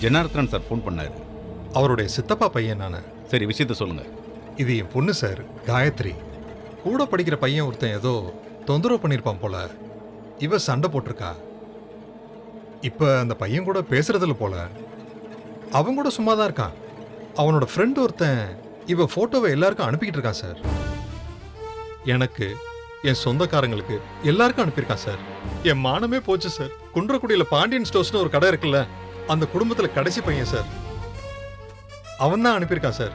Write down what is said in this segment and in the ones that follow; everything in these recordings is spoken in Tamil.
ஜனார்த்தனன் சார் ஃபோன் பண்ணாரு. அவருடைய சித்தப்பா பையன் நானு. சரி, விஷயத்த சொல்லுங்க. இது என் பொண்ணு சார், காயத்ரி. கூட படிக்கிற பையன் ஒருத்தன் ஏதோ தொந்தரவு பண்ணியிருப்பான் போல. இவ சண்டை போட்டிருக்கா. இப்ப அந்த பையன் கூட பேசுறதில்ல போல. அவன் கூட சும்மா தான் இருக்கான். அவனோட ஃப்ரெண்ட் ஒருத்தன் இவ போட்டோவை எல்லாருக்கும் அனுப்பிக்கிட்டு இருக்கான் சார். எனக்கு, என் சொந்தக்காரங்களுக்கு எல்லாருக்கும் அனுப்பியிருக்கான் சார். என் மானமே போச்சு சார். குன்றக்குடியில பாண்டியன் ஸ்டோர்ஸ்னு ஒரு கடை இருக்குல்ல, அந்த குடும்பத்துல கடைசி பையன் சார். அவன் தான் அனுப்பியிருக்கான் சார்.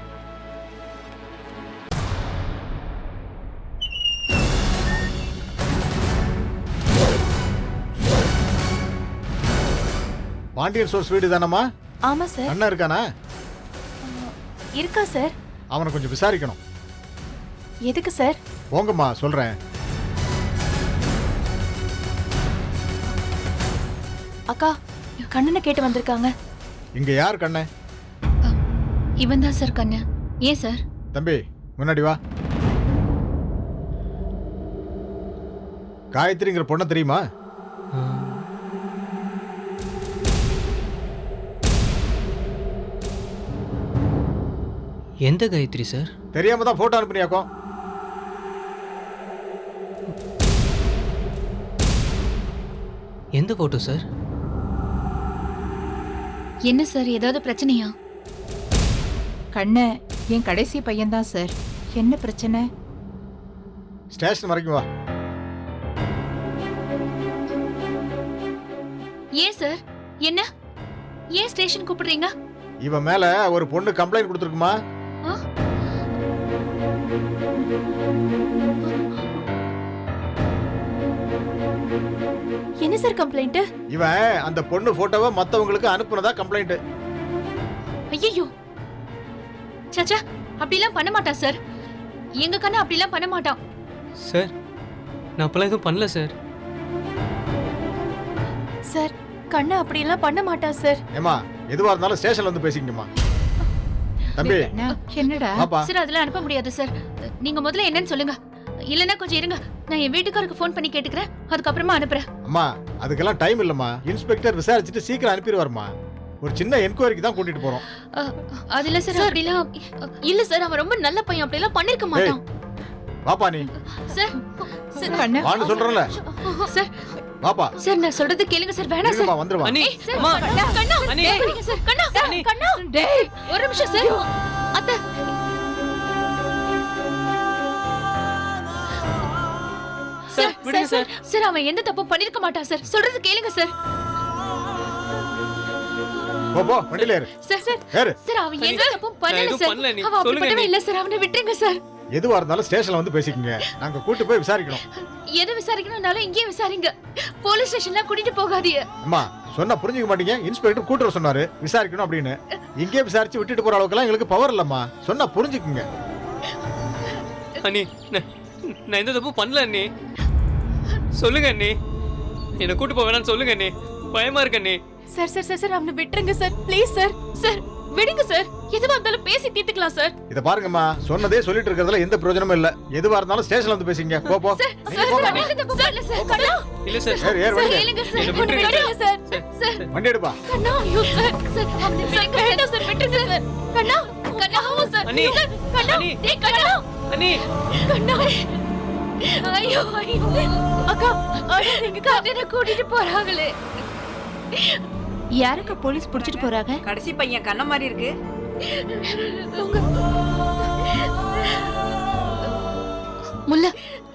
பாண்டியன் ஸ்டோர்ஸ் வீடு தானம்மா? ஆமா சார். அண்ணா இருக்கானா? இருக்கா சார். அவனை கொஞ்சம் விசாரிக்கணும். எதுக்கு சார்? போங்கம்மா, சொல்றேன். அக்கா, கண்ணனை கேட்டு வந்திருக்காங்க. இங்க யார் கண்ணே? இவன் தான் சார் கண்ணன். ஏன் சார்? தம்பி, முன்னாடி வா. காயத்ரிங்கிற பொண்ணை தெரியுமா? எந்த காயத்ரி சார்? தெரியாம தான் போட்டோ அனுப்புனியாக்கும். எந்த போட்டோ சார்? என்ன சார், ஏதாவது பிரச்சனையா? கண்ண என் கடைசி பையன்தான் சார். என்ன பிரச்சனை? ஸ்டேஷன் வரைக்கும் வா. ஏன் சார்? என்ன? ஏன் ஸ்டேஷன் கூப்பிடுறீங்க? இவன் மேல ஒரு பொண்ணு கம்ப்ளைண்ட் கொடுத்துருக்குமா? என்ன சார் கம்ப்ளைண்ட்? இவன் அந்த பொண்ணு போட்டோவை மத்தவங்களுக்கு அனுப்புனதா கம்ப்ளைண்ட். ஐயோ, சச்சா, அப்படிலாம் பண்ண மாட்டான் சார். எங்க கண்ணு அப்படிலாம் பண்ண மாட்டான் சார். நான் அப்பெல்லாம் எதுவும் பண்ணல சார். சார், கண்ணு அப்படிலாம் பண்ண மாட்டான் சார். ஏமா, எதுவா இருந்தாலும் ஸ்டேஷன்ல வந்து பேசிக்கணுமா? தம்பி, என்னடா? பாப்பா. சார், அதெல்லாம் அனுப்ப முடியாது சார். நீங்க முதல்ல என்னன்னு சொல்லுங்க. இல்லனா கொஞ்சம் இருங்க, நான் என் வீட்டுக்காரருக்கு ஃபோன் பண்ணி கேட்டுக்கிறேன். அதுக்கப்புறமா அனுப்புறேன். அம்மா, அதுக்கெல்லாம் டைம் இல்லம்மா. இன்ஸ்பெக்டர் விசாரிச்சுட்டு சீக்கிரம் அனுப்பிடுவாருமா. ஒரு சின்ன என்கொயரிக்கு தான் கூட்டிட்டு போறோம். அது இல்ல சார், அப்படிலாம் இல்ல சார். அவன் ரொம்ப நல்ல பையன், அப்படிலாம் பண்ணிருக்க மாட்டான். பாப்பா, நீ சார், சார் கண்ண வான்னு சொல்றல. சார், பாப்பா, சார், நான் சொல்றது கேளுங்க சார். வேணாம் சார். இருமா, வந்துருவா. அண்ணி, சார், அம்மா, கண்ணா, அண்ணி. கேக்குறீங்க சார். கண்ணா, அண்ணி. கண்ணா, டேய், ஒரு நிமிஷம் சார். அத்தை, சார், விடுங்க சார். சார், அவன் எந்த தப்பும் பண்ணிருக்க மாட்டான் சார். சொல்றது கேளுங்க சார். போ போ, வண்டியில ஏறு. சார், சார், ஏறு. சார், அவன் எந்த தப்பும் நான் பண்ணல எதுவும் சார். பண்ணல நீ. அவன் சொல்லுங்க அப்படிப்பட்டவன் நீ. இல்ல சார். அவனை விட்டுருங்க சார். எதுவா இருந்தாலும் ஸ்டேஷன்ல வந்து பேசிக்கங்க. நாங்க கூட்டி போய் விசாரிக்கணும். எது விசாரிக்கணும்னாலும் இங்கேயே விசாரிங்க. போலீஸ் ஸ்டேஷன்ல கூட்டிட்டு போகாதீங்க. அம்மா, சொன்னா புரிஞ்சுக்க மாட்டீங்க. இன்ஸ்பெக்டர் கூட்டுற சொன்னாரு விசாரிக்கணும் அப்படின்னு. இங்கே விசாரிச்சு விட்டுட்டு போற அளவுக்குலாம் எங்களுக்கு பவர் இல்லம்மா. சொன்னா புரிஞ்சுக்குங்க. அண்ணி, நான் எந்த தப்பும் பண்ணல அண்ணி. சொல்லுங்க அண்ணி. என்னை கூட்டு போக வேணாம்னு சொல்லுங்க அண்ணி. பயமா இருக்கு அண்ணி. சார், சார், சார், சார், அவனை விட்டுருங்க சார். Please sir. சார், விடுங்க சார். எதுவா இருந்தாலும் பேசி தீர்த்துக்கலாம் சார். இத பாருங்கம்மா, சொன்னதே சொல்லிட்டு இருக்கிறதுல எந்த பிரயோஜனமும் இல்ல. எதுவா இருந்தாலும் ஸ்டேஷன்ல வந்து பேசிங்க. போ போ. சார், நீங்க சார், போங்க. சார், எந்த தப்பும் பண்ணல சார். கண்ணா, இல்ல சார். ஏறு, ஏறு, சார், வண்டி. கேளுங்க சார். என்னை அவனை விட்டுருங்க விடுங்க சார். சார், வண்டி எடுப்பா. கண்ணா, ஐயோ சார். சார், அவனை விடுங்க. வேண்டாம் சார், விட்டுருங்க சார். கண்ணா, கண்ணா, ஆமாம் சார். அண்ணி, சார், கண்ணா, அண்ணி. டேய் கண்ணா. அண்ணி, கண்ணா. ஐயோ, ஐயோ. அக்கா, எங்க கண்ணனை கூட்டிட்டு போறாங்களே. யாருக்கு போலீஸ் புடிச்சிட்டு போறாங்க? கடைசி பையன் கண்ண மாதிரி இருக்கு. முல்ல,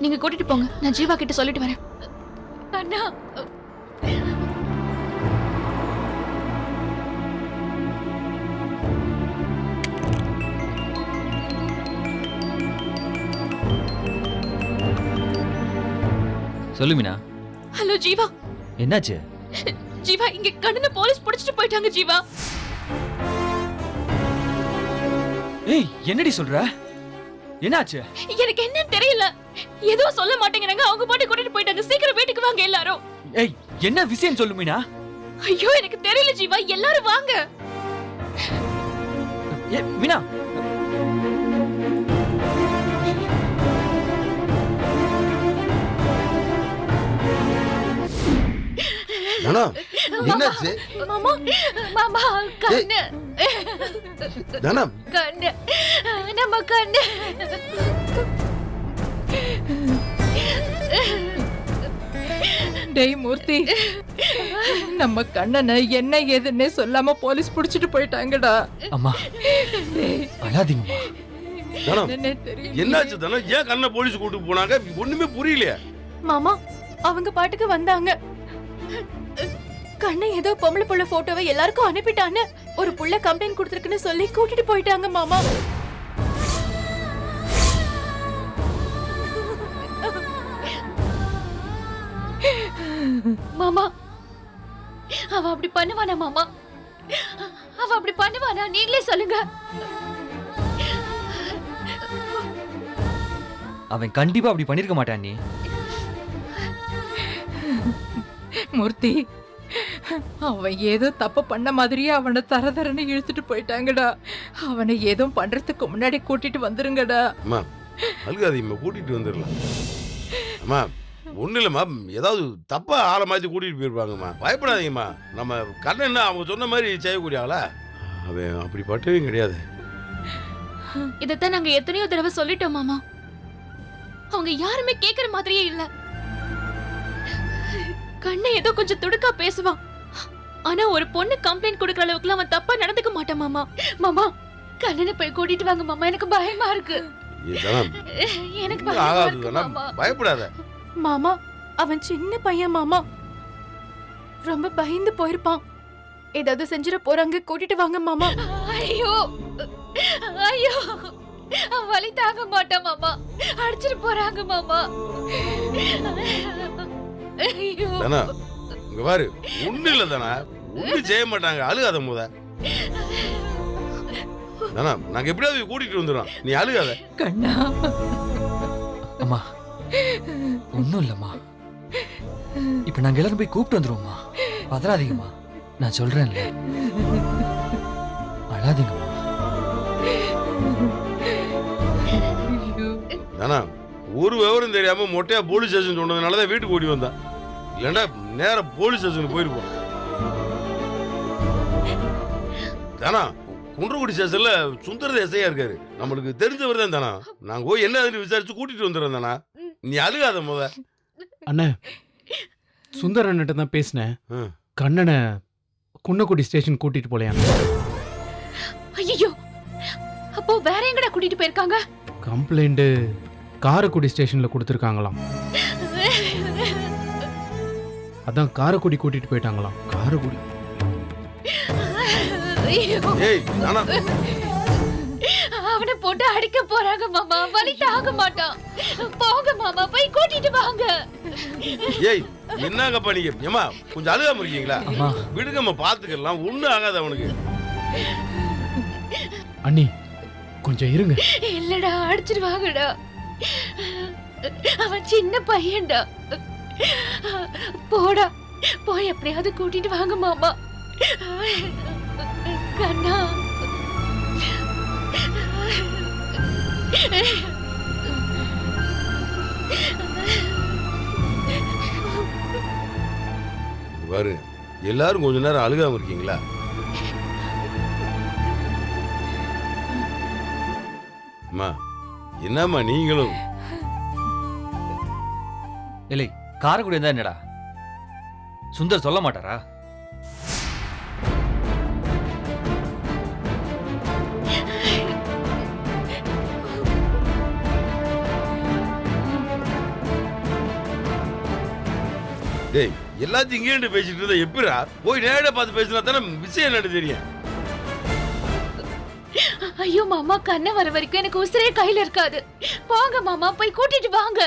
நீங்க கூட்டிட்டு போங்க. நான் ஜீவா கிட்ட சொல்லிட்டு வரேன். அண்ணா, சொல்லு மீனா. ஹலோ ஜீவா. என்னாச்சு? ஜீவா, இங்க கண்ணனை போலீஸ் புடிச்சிட்டு போயிட்டாங்க ஜீவா. ஏய், என்னடி சொல்ற? என்னாச்சு? எனக்கு என்னன்னு தெரியல. எதுவும் சொல்ல மாட்டேங்கிறாங்க. அவங்க பாட்டு கூட்டிட்டு போயிட்டாங்க. சீக்கிரம் வீட்டுக்கு வாங்க எல்லாரும். ஏய், என்ன விஷயம் சொல்லு மீனா. ஐயோ, எனக்கு தெரியல ஜீவா. எல்லாரும் வாங்க. ஏ மீனா. நானா? என்னாச்சு மாமா மாமா கண்ணு தனம் கண்ணு நம்ம கண்ணு டேய் மூர்த்தி, நம்ம கண்ணனை என்ன ஏதுன்னே சொல்லாம போலீஸ் புடிச்சிட்டு போயிட்டாங்கடா. அம்மா டேய், அழாதீங்கம்மா. தனம் என்னன்னே தெரியல. என்னாச்சு தனம் ஏன் கண்ணை போலீஸ் கூட்டு போனாங்க ஒண்ணுமே புரியலையே மாமா அவங்க பாட்டுக்கு வந்தாங்க. கண்ணை ஏதோ பொம்பளை புள்ள போட்டோவை எல்லாருக்கும் அனுப்பிட்டான்னு ஒரு புள்ள கம்ப்ளைண்ட் கொடுத்துருக்குன்னு சொல்லி கூட்டிட்டு போயிட்டாங்க மாமா. மாமா அவ அப்படி பண்ணுவானா மாமா? அவ அப்படி பண்ணுவானா? நீங்களே சொல்லுங்க. அவன் கண்டிப்பா அப்படி பண்ணிருக்க மாட்டான். நீ மூர்த்தி, அவன் ஏதோ தப்பு பண்ண மாதிரியே அவனை தரதரன்னு இழுத்துட்டு போயிட்டாங்கடா. அவனை ஏதோ பண்றதுக்கு முன்னாடி கூட்டிட்டு வந்துருங்கடா. அம்மா அழுகாதீங்கம்மா கூட்டிட்டு வந்துடலாம் அம்மா ஒன்றும் இல்லைம்மா ஏதாவது தப்பா ஆளை மாற்றி கூட்டிகிட்டு போயிருப்பாங்கம்மா பயப்படாதீங்கம்மா நம்ம கண்ணன் அவங்க சொன்ன மாதிரி செய்யக்கூடிய ஆளா அவன் அப்படி பட்டவே கிடையாது இதத்தான் நாங்க எத்தனையோ தடவை சொல்லிட்டோம் மாமா. அவங்க யாருமே கேக்குற மாதிரியே இல்ல. கண்ணை ஏதோ கொஞ்சம் துடுக்கா பேசுவான். ஆனா ஒரு பொண்ணு கம்ப்ளைண்ட் கொடுக்கற அளவுக்கு அவன் தப்பா நடந்துக்க மாட்டான் மாமா. மாமா கண்ணனை போய் கூட்டிட்டு வாங்க மாமா, எனக்கு பயமா இருக்கு. எனக்கு பயமா ஆகாது இருக்கு தானே மாமா. பயப்படாத மாமா அவன் சின்ன பையன் மாமா, ரொம்ப பயந்து போயிருப்பான். ஏதாவது செஞ்சிட போறாங்க, கூட்டிட்டு வாங்க மாமா. ஐயோ ஐயோ வலி தாங்க மாட்டான் மாமா, அடிச்சிட்டு போறாங்க மாமா. ஐயோ தானே இங்க பாரு ஒன்றும் இல்லை தானே ஒன்றும் செய்ய மாட்டாங்க அழுகாத முத தானே நாங்கள் எப்படியாவது கூட்டிகிட்டு வந்துடுறோம் நீ அழுகாத கண்ணா, அம்மா ஒன்றும் இல்லைம்மா. இப்போ நாங்கள் எல்லாரும் போய் கூப்பிட்டு வந்துருவோம்மா. பதறாதீங்கம்மா, நான் சொல்றேன்ல. அழாதீங்கம்மா. தானே ஒரு விவரம் தெரியாம மொட்டையா போலீஸ் ஸ்டேஷன் சொன்னதுனால தான் வீட்டுக்கு ஓடி வந்தான் இல்லைன்னா நேரம் போலீஸ் ஸ்டேஷனுக்கு போயிருப்போம் தானா குன்றக்குடி ஸ்டேஷன்ல சுந்தர எஸ்ஐயா இருக்காரு நம்மளுக்கு தெரிஞ்சவர் தான் தானா நாங்க போய் என்ன விசாரிச்சு கூட்டிட்டு வந்துடுறோம் தானா நீ அழுகாத முத அண்ணே சுந்தர் அண்ணன் தான் பேசினேன். ம். கண்ணனை குன்னக்குடி ஸ்டேஷன் கூட்டிட்டு போலையா? ஐயோ அப்போ வேற எங்கடா கூட்டிட்டு போயிருக்காங்க? கம்ப்ளைண்ட் காரைக்குடி ஸ்டேஷன்ல கொடுத்துருக்காங்களாம். அதான் காரைக்குடி கூட்டிட்டு போயிட்டாங்களாம். காரைக்குடி ஐயோ, ஏய் தானா அவனை போட்டு அடிக்க போறாங்க மாமா, வலி தாங்க மாட்டான். போங்க மாமா, போய் கூட்டிட்டு வாங்க. ஏய் என்னங்கப்பா நீங்க ஏமா கொஞ்சம் அழுகாம இருக்கீங்களா அம்மா. விடுங்கம்மா பாத்துக்கலாம் ஒண்ணும் ஆகாது அவனுக்கு அண்ணி கொஞ்சம் இருங்க. இல்லடா அடிச்சிருவாங்கடா, அவன் சின்ன பையன்டா. போடா போய் எப்படியாவது கூட்டிட்டு வாங்க மாமா. கண்ணா பாரு எல்லாரும் கொஞ்ச நேரம் அழுகாம இருக்கீங்களா அம்மா என்னம்மா நீங்களும் இல்லை காரைக்குடி இருந்தா என்னடா சுந்தர் சொல்ல மாட்டாரா? டேய் எல்லாத்தையும் இங்கே பேசிட்டு இருந்தா எப்படிடா போய் நேரா பார்த்து பேசினா தானே விஷயம் என்னன்னு தெரியும் ஐயோ மாமா, கண்ணை வர வரைக்கும் எனக்கு உசிரே கையில இருக்காது. போங்க மாமா, போய் கூட்டிட்டு வாங்க.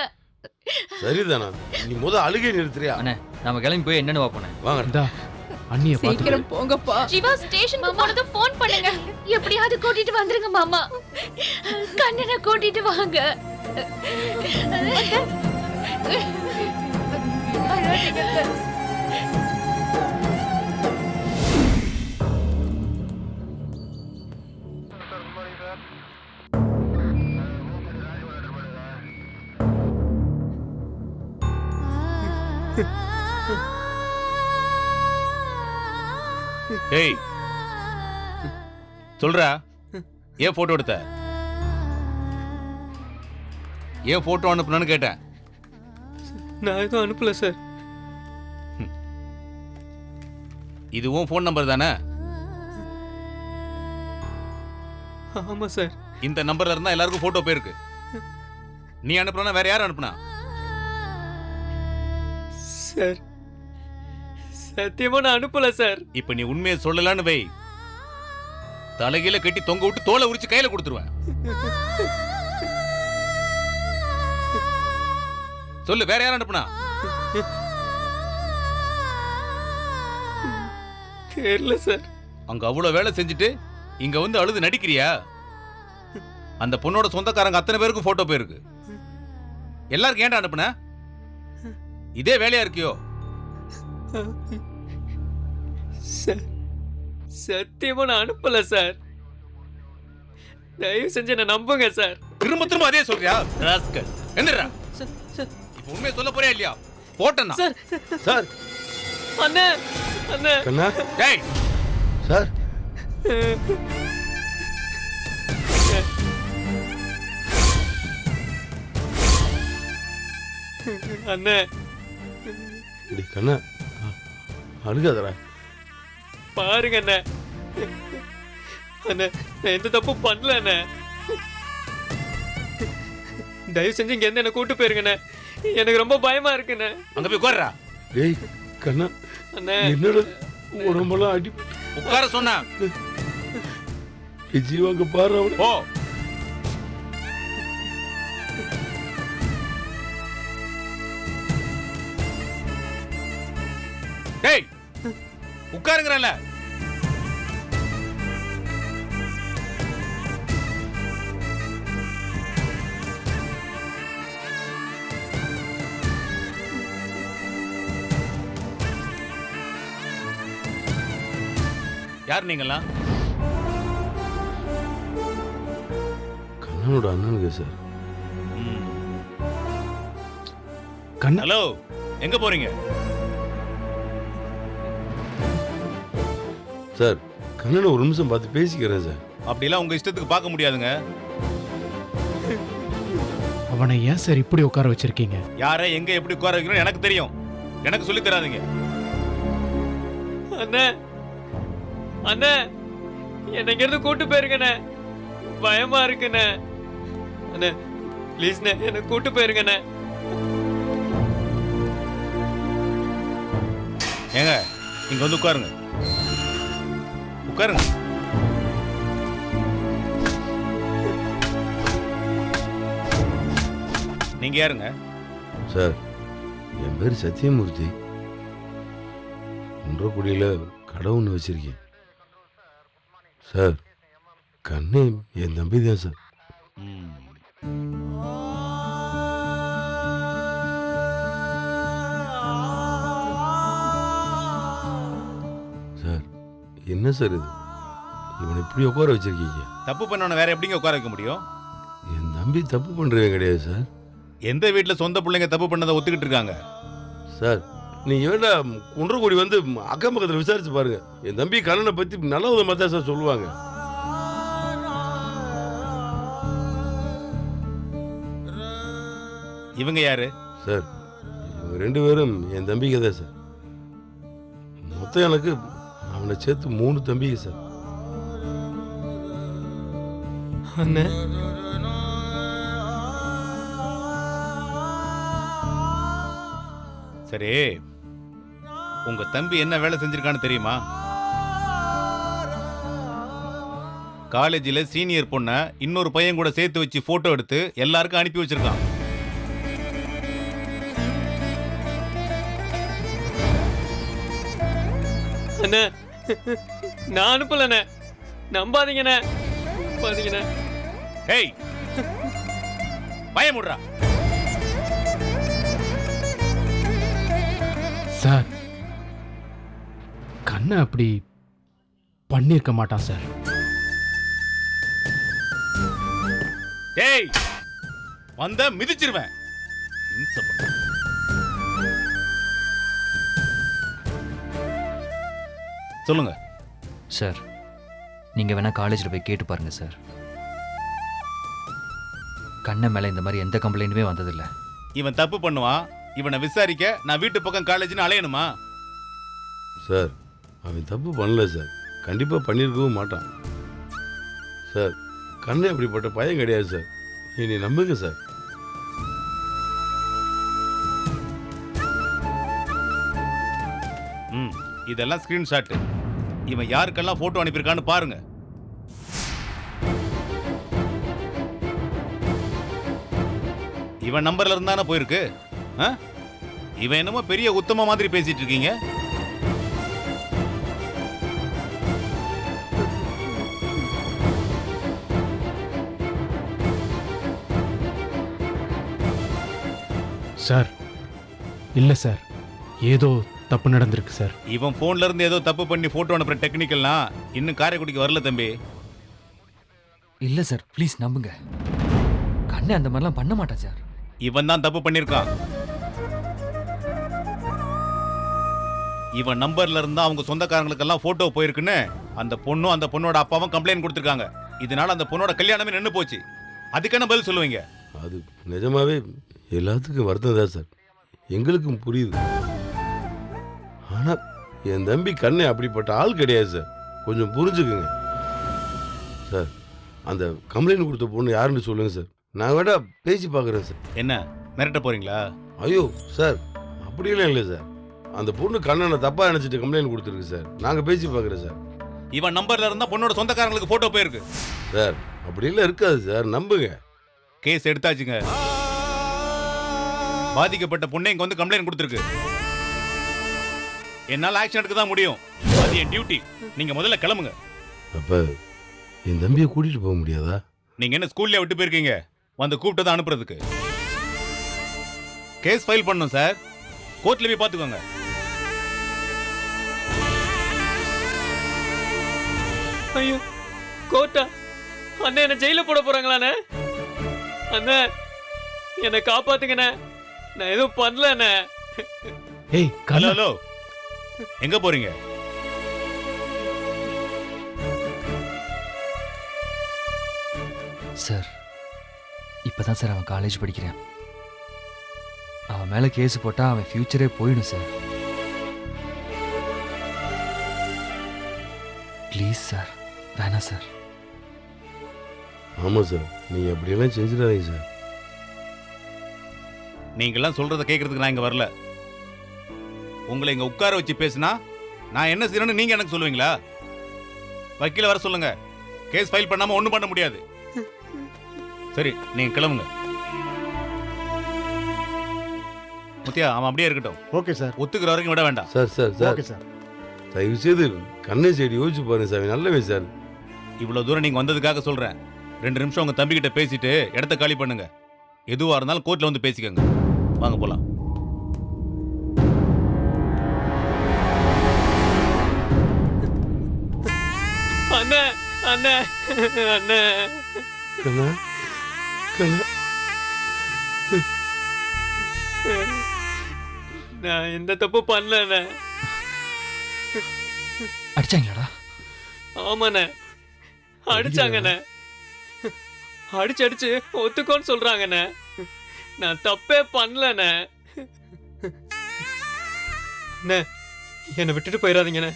சரிதானா நீ முத அழுகை நிறுத்துறியா அண்ணே நாம கிளம்பி போய் என்னன்னு வாப்போனே. வாங்க இந்தா அண்ணிய பார்த்து சீக்கிரம் போங்கப்பா. ஜீவா ஸ்டேஷன் போனது ஃபோன் பண்ணுங்க. எப்படியாவது கூட்டிட்டு வந்துருங்க மாமா. கண்ணனை கூட்டிட்டு வாங்க. ஏய் சொல்றா, ஏன் போட்டோ எடுத்த? ஏன் போட்டோ அனுப்புனு கேட்டேன். நான் எதுவும் அனுப்பல சார். இது உன் ஃபோன் நம்பர் தானே? ஆமா சார். இந்த நம்பர்ல இருந்தா எல்லாருக்கும் போட்டோ போயிருக்கு. நீ அனுப்புனா வேற யார் அனுப்புனா? சார் சத்தியமா நான் அனுப்பல சார். இப்ப நீ உண்மையை சொல்லலான்னு வை, தலைகீழ கட்டி தொங்க விட்டு தோலை உரிச்சு கையில கொடுத்துருவேன். சொல்லு, வேற யார் அனுப்புனா? தெரியல சார். அங்க அவ்வளவு வேலை செஞ்சுட்டு இங்க வந்து அழுது நடிக்கிறியா? அந்த பொண்ணோட சொந்தக்காரங்க அத்தனை பேருக்கும் போட்டோ போயிருக்கு. எல்லாருக்கும் ஏன்டா அனுப்புன? இதே வேலையா இருக்கியோ? சார் சத்தியமா நான் அனுப்பல சார். தயவு செஞ்சு என்ன நம்புங்க சார். திரும்ப திரும்ப அதே சொல்றியா? ராஸ்கல், என்னடா இப்ப உண்மையை சொல்ல போறியா இல்லையா? போட்டேன்னா சார் சார் அண்ணே அண்ணே. கண்ணா டேய் சார் அண்ணே டேய் கண்ணா அழுகாதடா. பாருங்க அண்ணே. அண்ணே நான் எந்த தப்பு பண்ணல அண்ணே. தயவு செஞ்சு இங்க இருந்து என்ன கூட்டு போயிருங்கண்ணே. எனக்கு ரொம்ப பயமா இருக்குண்ணே. அங்க போய் உட்காருடா. டேய் கண்ணா அண்ணே என்னோட உடம்பெல்லாம் அடி. உட்கார சொன்னா ஜீவாங்க பாரு அவனை. ஓ டேய் உட்காருங்கறல. யார் நீங்களா? கண்ணனோட அண்ணனுங்க சார். கண்ணா ஹலோ, எங்க போறீங்க? சார் கண்ணனை ஒரு நிமிஷம் பார்த்து பேசிக்கிறேன் சார். அப்படிலாம் உங்க இஷ்டத்துக்கு பார்க்க முடியாதுங்க. அவனை ஏன் சார் இப்படி உட்கார வச்சிருக்கீங்க? யாரை எங்க எப்படி உட்கார வைக்கணும் எனக்கு தெரியும். எனக்கு சொல்லி தராதீங்க. அண்ணே அண்ணே என்ன இங்க இருந்து கூட்டு போயிருங்கண்ணே. பயமா இருக்குண்ணே. அண்ணே ப்ளீஸ்ண்ணே என்ன கூட்டு போயிருங்கண்ணே. ஏங்க இங்க வந்து உட்காருங்க. உட்காருங்க. நீங்க யாருங்க? சார் என் பேர் சத்தியமூர்த்தி. குன்றக்குடியில் கடை ஒன்று வச்சிருக்கேன் சார். கண்ணு என் தம்பி தான் சார். சார் என்ன சார் இது? இவனை இப்படி உட்கார வச்சிருக்கீங்க. தப்பு பண்ணவன வேற எப்படிங்க உட்கார வைக்க முடியும்? என் தம்பி தப்பு பண்ணுறவே கிடையாது சார். எந்த வீட்டில் சொந்த பிள்ளைங்க தப்பு பண்ணதை ஒத்துக்கிட்டு இருக்காங்க? சார் நீங்கள் வேண்டாம் குன்றக்குடி வந்து அக்கம் பக்கத்தில் விசாரிச்சு பாருங்க. என் தம்பி கண்ணனை பற்றி நல்ல விதமாக தான் சார் சொல்லுவாங்க. இவங்க யாரு? சார் இவங்க ரெண்டு பேரும் என் தம்பிங்க தான் சார். மொத்தம் எனக்கு அவனை சேர்த்து 3 தம்பிங்க சார். அண்ணே சரி, உங்க தம்பி என்ன வேலை செஞ்சிருக்கான்னு தெரியுமா? காலேஜில் சீனியர் பொண்ண இன்னொரு பையன் கூட சேர்த்து வச்சு போட்டோ எடுத்து எல்லாருக்கும் அனுப்பி வச்சிருக்கான். அண்ணே நான் அனுப்பலண்ணே. நம்பாதீங்கண்ணே. நம்பாதீங்கண்ணே. ஏய் பயமுடுறா. சார் கண்ணை அப்படி பண்ணியிருக்க மாட்டான் சார். ஏய் வந்த மிதிச்சிருவேன். இம்சை பண்ண. சொல்லுங்க, சார் நீங்கள் வேணால் காலேஜில் போய் கேட்டு பாருங்க சார். கண்ணை மேலே இந்த மாதிரி எந்த கம்ப்ளைண்ட்டுமே வந்ததில்லை. இவன் தப்பு பண்ணுவான், இவனை விசாரிக்க நான் வீட்டு பக்கம் காலேஜ்னு அலையணுமா? சார் அவன் தப்பு பண்ணல சார், கண்டிப்பாக பண்ணியிருக்கவும் மாட்டான் சார். கண்ணே அப்படிப்பட்ட பையன் கிடையாது சார், என்னை நம்புங்க சார். இதெல்லாம் ஸ்கிரீன்ஷாட். இவன் யாருக்கெல்லாம் போட்டோ அனுப்பியிருக்கான்னு பாருங்க. இவன் நம்பர்ல இருந்தானே போயிருக்கு. இவன் என்னமோ பெரிய உத்தம மாதிரி பேசிட்டு இருக்கீங்க. சார் இல்லை சார், ஏதோ தப்பு நடந்திருக்கு சார். இவன் போன்ல இருந்து ஏதோ தப்பு பண்ணி போட்டோ அனுப்புற டெக்னிக்கல்லாம் இன்னும் காரைக்குடிக்கு வரல தம்பி. இல்லை சார், ப்ளீஸ் நம்புங்க. கண்ணை அந்த மாதிரிலாம் பண்ண மாட்டான் சார். இவன் தான் தப்பு பண்ணியிருக்கான். இவன் நம்பர்ல இருந்தா அவங்க சொந்தக்காரங்களுக்கெல்லாம் போட்டோ போயிருக்குன்னு அந்த பொண்ணும் அந்த பொண்ணோட அப்பாவும் கம்ப்ளைண்ட் கொடுத்துருக்காங்க. இதனால அந்த பொண்ணோட கல்யாணமே நின்று போச்சு. அதுக்கு என்ன பதில் சொல்லுவீங்க? அது நிஜமாவே எல்லாத்துக்கும் வருத்தம் தான் சார், எங்களுக்கும் புரியுது. ஆனால் என் தம்பி கண்ணே அப்படிப்பட்ட ஆள் கிடையாது சார், கொஞ்சம் புரிஞ்சுக்குங்க சார். அந்த கம்ப்ளைண்ட் கொடுத்த பொண்ணு யாருன்னு சொல்லுங்க சார், நான் வேணா பேசி பார்க்குறேன் சார். என்ன மிரட்ட போறீங்களா? ஐயோ சார், அப்படியெல்லாம் இல்லை சார். அந்த பொண்ணு கண்ணனை தப்பாக நினச்சிட்டு கம்ப்ளைண்ட் கொடுத்துருக்கு சார், நாங்கள் பேசி பார்க்குறேன் சார். இவன் நம்பர்ல இருந்தா பொண்ணோட சொந்தக்காரங்களுக்கு போட்டோ போயிருக்கு சார். அப்படியெல்லாம் இருக்காது சார், நம்புங்க. கேஸ் எடுத்தாச்சுங்க. பாதிக்கப்பட்ட பொண்ணு இங்க வந்து கம்ப்ளைண்ட் கொடுத்துருக்கு. என்னால ஆக்ஷன் எடுக்க தான் முடியும், அது என் டியூட்டி. நீங்க முதல்ல கிளம்புங்க. அப்ப என் தம்பியை கூட்டிட்டு போக முடியாதா? நீங்க என்ன ஸ்கூல்ல விட்டு போயிருக்கீங்க, வந்து கூப்பிட்டு தான் அனுப்புறதுக்கு. கேஸ் ஃபைல் பண்ணணும் சார், கோர்ட்ல போய் பாத்துக்கோங்க. ஐயோ கோட்டா அண்ணே, என்ன ஜெயில போட போறாங்களாண்ணே? அண்ணே என்னை காப்பாத்துங்கண்ணே, நான் எதுவும் பண்ணலண்ணே. ஏய் ஹலோ கண்ணா, ஹலோ, எங்க போறீங்க? சார் இப்பதான் சார் அவன் காலேஜ் படிக்கிறான். அவன் மேலே கேஸ் போட்டால் அவன் ஃப்யூச்சரே போயிடும் சார். ப்ளீஸ் சார், வேணாம் சார். ஆமாம் சார், நீங்கள் அப்படியெல்லாம் செஞ்சிடாதீங்க சார். நீங்கெல்லாம் சொல்றத கேட்கறதுக்கு நான் இங்க வரல. உங்களை இங்க உட்கார வச்சு பேசினா நான் என்ன செய்யணும்னு நீங்க எனக்கு சொல்லுவீங்களா? வக்கீல வர சொல்லுங்க, கேஸ் ஃபைல் பண்ணாம ஒண்ணும் பண்ண முடியாது. சரி நீங்க கிளம்புங்க. முத்தியா, அவன் அப்படியே இருக்கட்டும். Okay sir. ஒத்துக்கிற வரைக்கும் விட வேண்டாம். Sir sir sir, okay sir. தயவு செய்து கண்ணை சைடு யோசிச்சு பாருங்க சார், நல்லவே சார். இவ்வளவு தூரம் நீங்க வந்ததுக்காக சொல்றேன். 2 நிமிஷம் உங்க தம்பி கிட்ட பேசிட்டு இடத்த காலி பண்ணுங்க. எதுவா இருந்தாலும் கோர்ட்ல வந்து பேசிக்கங்க. வாங்க போலாம். அண்ணே அண்ணே அண்ணே, கண்ணா கண்ணா, நான் எந்த தப்பு பண்ணலண்ணே. அடிச்சாங்களாடா? ஆமாண்ணே, அடிச்சாங்கண்ணே. அடிச்சு அடிச்சு ஒத்துக்கோன்னு சொல்றாங்கண்ணே. நான் தப்பே பண்ணலண்ணே. அண்ணே என்னை விட்டுட்டு போயிடாதீங்கண்ணே,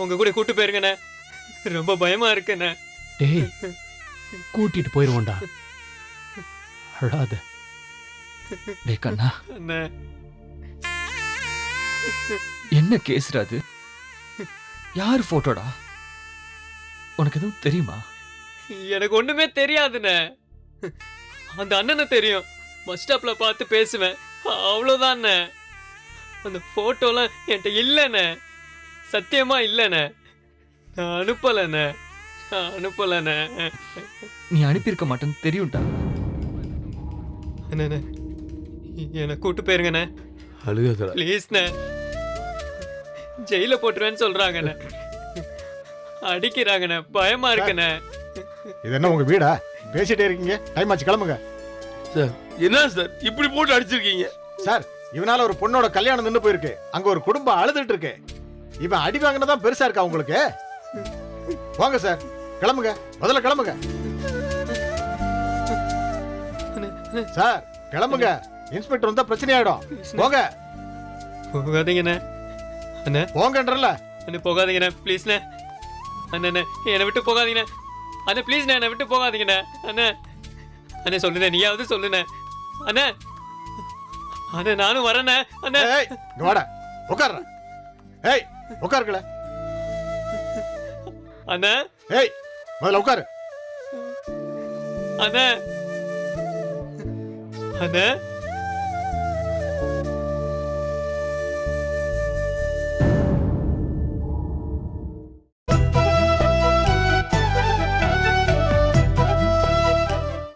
உங்க கூட கூட்டு போயிருங்கண்ணே. ரொம்ப பயமா இருக்குண்ணே. டேய் கூட்டிட்டு போயிருவோண்டா, அழாத. டேய் கண்ணா, அண்ணே என்ன கேஸ்டா அது? யார் போட்டோடா? உனக்கு எதுவும் தெரியுமா? எனக்கு ஒண்ணுமே தெரியாதுண்ணே. அந்த அண்ணனை தெரியும், பஸ் ஸ்டாப்ல பார்த்து பேசுவேன், அவ்வளவுதாண்ணே. அந்த போட்டோலாம் என்கிட்ட இல்லைண்ணே, சத்தியமா இல்லைண்ணே. நான் அனுப்பலண்ணே, நான் அனுப்பலண்ணே. நீ அனுப்பியிருக்க மாட்டேன்னு தெரியும்டா. அண்ணே என்னை கூட்டு போயிருங்கண்ணே அழுகாதடா. ப்ளீஸ்ண்ணே. ஜெயில போட்டுருவேன்னு சொல்றாங்கண்ணே, அடிக்கிறாங்கண்ணே, பயமா இருக்குண்ணே. இது என்ன உங்க வீடா? பேசிட்டே இருக்கீங்க, டைம் ஆச்சு, கிளம்புங்க. சார் என்ன சார் இப்படி போட்டு அடிச்சிருக்கீங்க? சார் இவனால ஒரு பொண்ணோட கல்யாணம் நின்று போயிருக்கு, அங்க ஒரு குடும்பம் அழுதுட்டு இருக்கு. இவன் அடி வாங்கினதான் பெருசா இருக்கா உங்களுக்கு? வாங்க சார், கிளம்புங்க, முதல்ல கிளம்புங்க. சார் கிளம்புங்க, இன்ஸ்பெக்டர் வந்தா பிரச்சனை ஆயிடும். போங்க போகாதீங்கண்ணே. அண்ணே போங்கன்றல. அண்ணே போகாதீங்கண்ணே ப்ளீஸ்ண்ணே. அண்ணே என்னை விட்டு போகாதீங்கண்ணே. அண்ணே ப்ளீஸ்ண்ணே என்னை விட்டு போகாதீங்கண்ணே. அண்ணே அண்ணே சொல்லுண்ணே, நீயாவது சொல்லுண்ணே. அண்ணே அண்ணே நானும் வரேண்ணே. அண்ணே ஏய் இங்க வாடா, உட்கார்ற. ஏய் உட்காருக்கல. அண்ணே ஏய் முதல்ல உட்காரு. அண்ணே அண்ணே